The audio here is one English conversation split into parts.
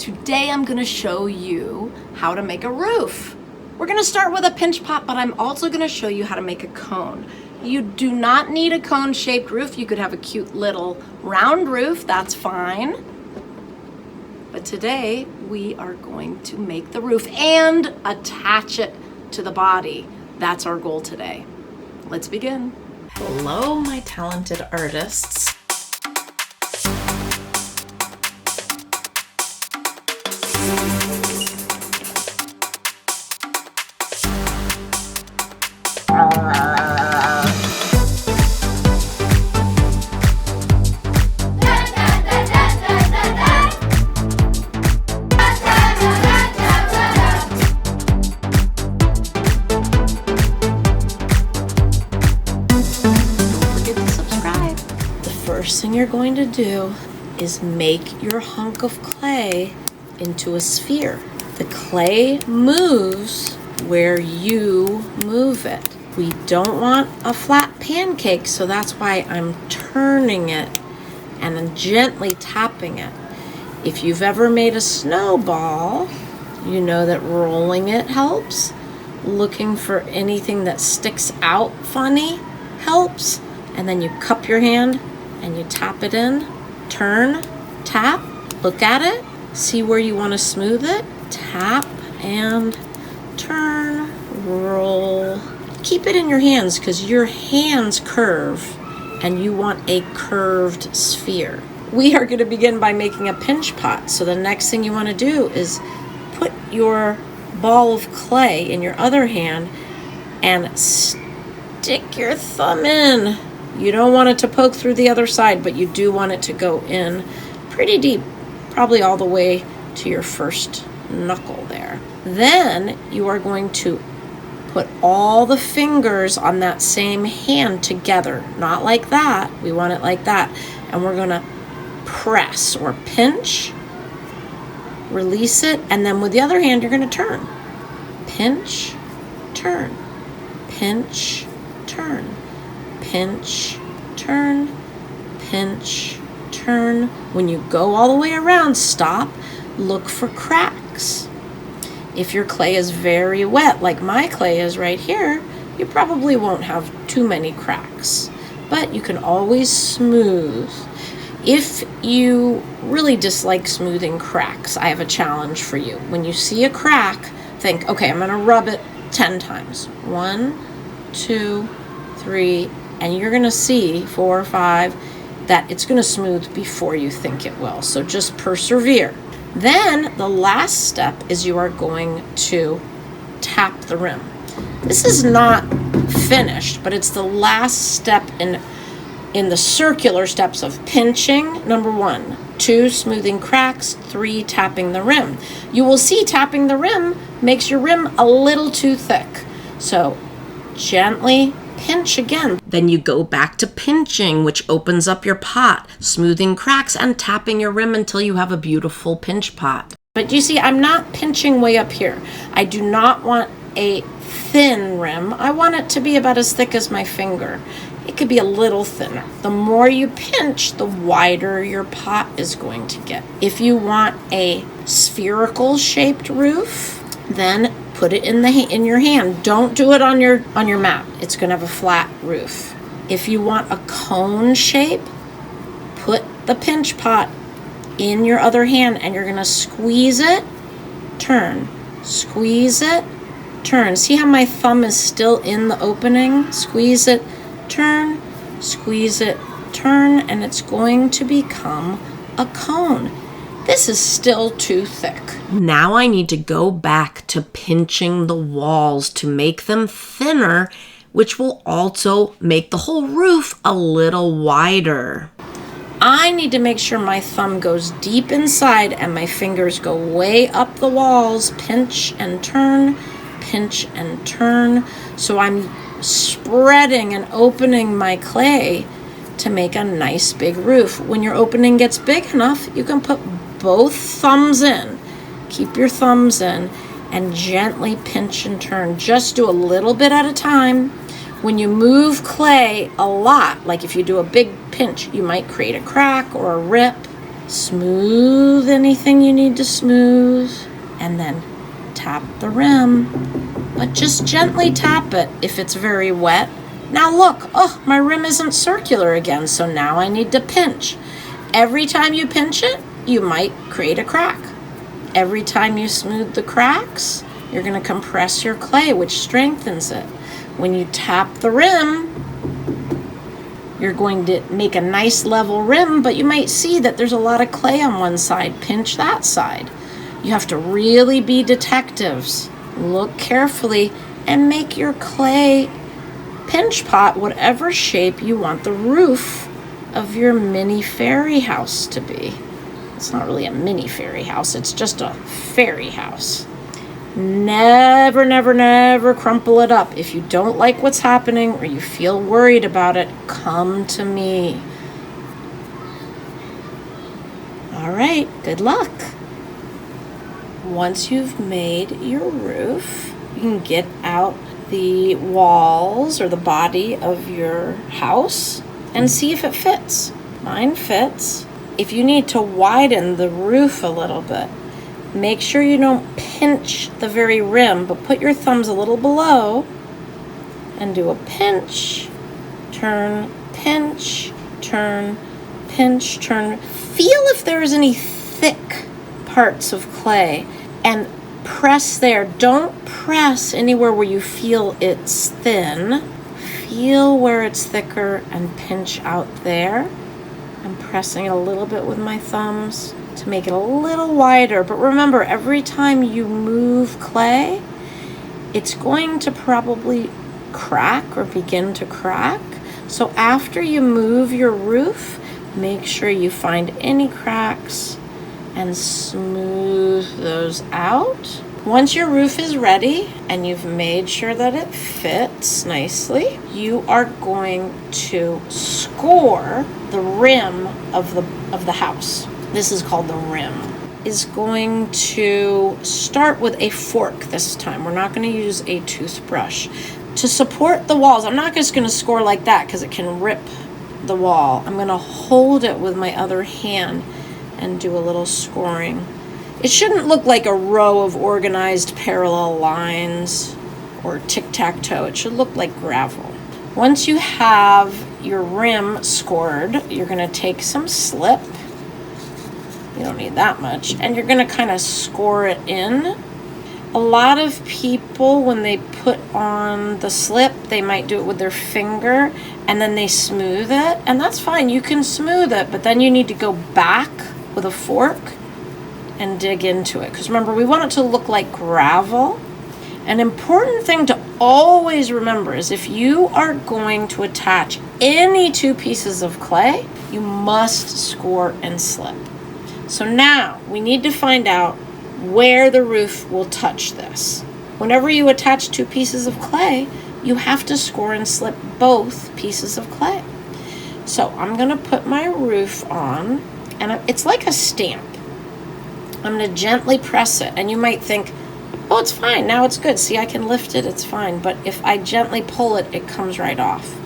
Today I'm going to show you how to make a roof. We're going to start with a pinch pot, but I'm also going to show you how to make a cone. You do not need a cone-shaped roof. You could have a cute little round roof, that's fine. But today we are going to make the roof and attach it to the body. That's our goal today. Let's begin. Hello, my talented artists. First thing you're going to do is make your hunk of clay into a sphere. The clay moves where you move it. We don't want a flat pancake, so that's why I'm turning it and then gently tapping it. If you've ever made a snowball, you know that rolling it helps. Looking for anything that sticks out funny helps. And then you cup your hand and you tap it in, turn, tap, look at it, see where you want to smooth it, tap and turn, roll. Keep it in your hands because your hands curve and you want a curved sphere. We are going to begin by making a pinch pot. So the next thing you want to do is put your ball of clay in your other hand and stick your thumb in. You don't want it to poke through the other side, but you do want it to go in pretty deep, probably all the way to your first knuckle there. Then you are going to put all the fingers on that same hand together, not like that. We want it like that. And we're going to press or pinch, release it, and then with the other hand, you're going to turn. Pinch, turn, pinch, turn. Pinch, turn, pinch, turn. When you go all the way around, stop, look for cracks. If your clay is very wet, like my clay is right here, you probably won't have too many cracks, but you can always smooth. If you really dislike smoothing cracks, I have a challenge for you. When you see a crack, think, okay, I'm gonna rub it 10 times. 1, 2, 3, and you're going to see 4 or 5 that it's going to smooth before you think it will. So just persevere. Then the last step is you are going to tap the rim. This is not finished, but it's the last step in the circular steps of pinching, number 1, 2, smoothing cracks, 3, tapping the rim. You will see tapping the rim makes your rim a little too thick. So gently pinch again. Then you go back to pinching, which opens up your pot, smoothing cracks and tapping your rim until you have a beautiful pinch pot. But you see, I'm not pinching way up here. I do not want a thin rim. I want it to be about as thick as my finger. It could be a little thinner. The more you pinch, the wider your pot is going to get. If you want a spherical shaped roof, then put it in your hand. Don't do it on your mat. It's going to have a flat roof. If you want a cone shape, put the pinch pot in your other hand and you're going to squeeze it, turn, squeeze it, turn. See how my thumb is still in the opening? Squeeze it, turn, squeeze it, turn, and it's going to become a cone. This is still too thick. Now I need to go back to pinching the walls to make them thinner, which will also make the whole roof a little wider. I need to make sure my thumb goes deep inside and my fingers go way up the walls. Pinch and turn, pinch and turn. So I'm spreading and opening my clay to make a nice big roof. When your opening gets big enough, you can put both thumbs in. Keep your thumbs in and gently pinch and turn. Just do a little bit at a time. When you move clay a lot, like if you do a big pinch, you might create a crack or a rip. Smooth anything you need to smooth, and then tap the rim, but just gently tap it if it's very wet. Now look, oh, my rim isn't circular again, so now I need to pinch. Every time you pinch it, you might create a crack. Every time you smooth the cracks, you're going to compress your clay, which strengthens it. When you tap the rim, you're going to make a nice level rim, but you might see that there's a lot of clay on one side. Pinch that side. You have to really be detectives. Look carefully and make your clay pinch pot whatever shape you want the roof of your mini fairy house to be. It's not really a mini fairy house, it's just a fairy house. Never, never, never crumple it up. If you don't like what's happening or you feel worried about it, come to me. All right, good luck. Once you've made your roof, you can get out the walls or the body of your house and see if it fits. Mine fits. If you need to widen the roof a little bit, make sure you don't pinch the very rim, but put your thumbs a little below and do a pinch, turn, pinch, turn, pinch, turn. Feel if there's any thick parts of clay and press there. Don't press anywhere where you feel it's thin. Feel where it's thicker and pinch out there. I'm pressing it a little bit with my thumbs to make it a little wider. But remember, every time you move clay, it's going to probably crack or begin to crack. So after you move your roof, make sure you find any cracks and smooth those out. Once your roof is ready and you've made sure that it fits nicely, you are going to score the rim of the house. This is called the rim. Is going to start with a fork this time. We're not going to use a toothbrush. To support the walls, I'm not just going to score like that because it can rip the wall. I'm going to hold it with my other hand and do a little scoring. It shouldn't look like a row of organized parallel lines or tic-tac-toe. It should look like gravel. Once you have your rim scored, you're going to take some slip. You don't need that much. And you're going to kind of score it in. A lot of people, when they put on the slip, they might do it with their finger and then they smooth it. And that's fine. You can smooth it, but then you need to go back with a fork and dig into it. Because remember, we want it to look like gravel. An important thing to always remember is if you are going to attach any two pieces of clay, you must score and slip. So now we need to find out where the roof will touch this. Whenever you attach two pieces of clay, you have to score and slip both pieces of clay. So I'm gonna put my roof on, and it's like a stamp. I'm gonna gently press it, and you might think, oh, it's fine, now it's good. See, I can lift it, it's fine. But if I gently pull it, it comes right off.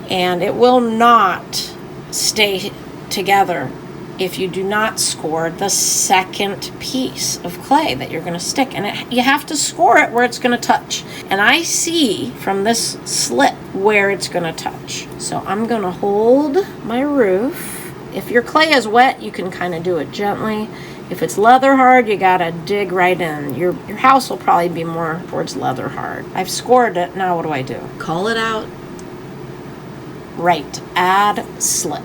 And it will not stay together if you do not score the second piece of clay that you're gonna stick. And you have to score it where it's gonna touch. And I see from this slip where it's gonna touch. So I'm gonna hold my roof. If your clay is wet, you can kind of do it gently. If it's leather hard, you gotta dig right in. Your house will probably be more towards leather hard. I've scored it, now what do I do? Call it out. Right, add slip.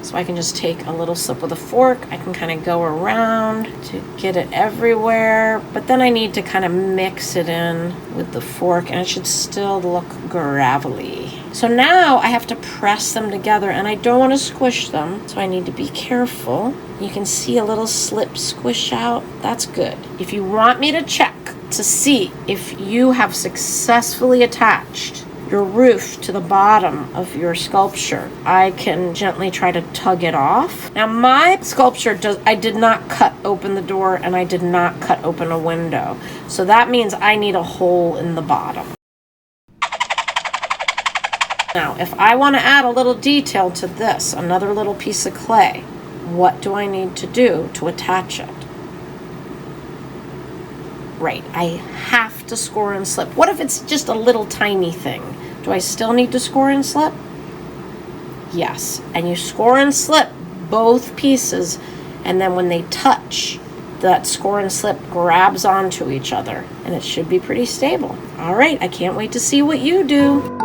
So I can just take a little slip with a fork. I can kind of go around to get it everywhere. But then I need to kind of mix it in with the fork, and it should still look gravelly. So now I have to press them together, and I don't want to squish them, so I need to be careful. You can see a little slip squish out. That's good. If you want me to check to see if you have successfully attached your roof to the bottom of your sculpture, I can gently try to tug it off. Now my sculpture I did not cut open the door, and I did not cut open a window. So that means I need a hole in the bottom. Now, if I want to add a little detail to this, another little piece of clay, What do I need to do to attach it? Right, I have to score and slip. What if it's just a little tiny thing? Do I still need to score and slip? Yes, and you score and slip both pieces, and then when they touch, that score and slip grabs onto each other, and it should be pretty stable. All right, I can't wait to see what you do.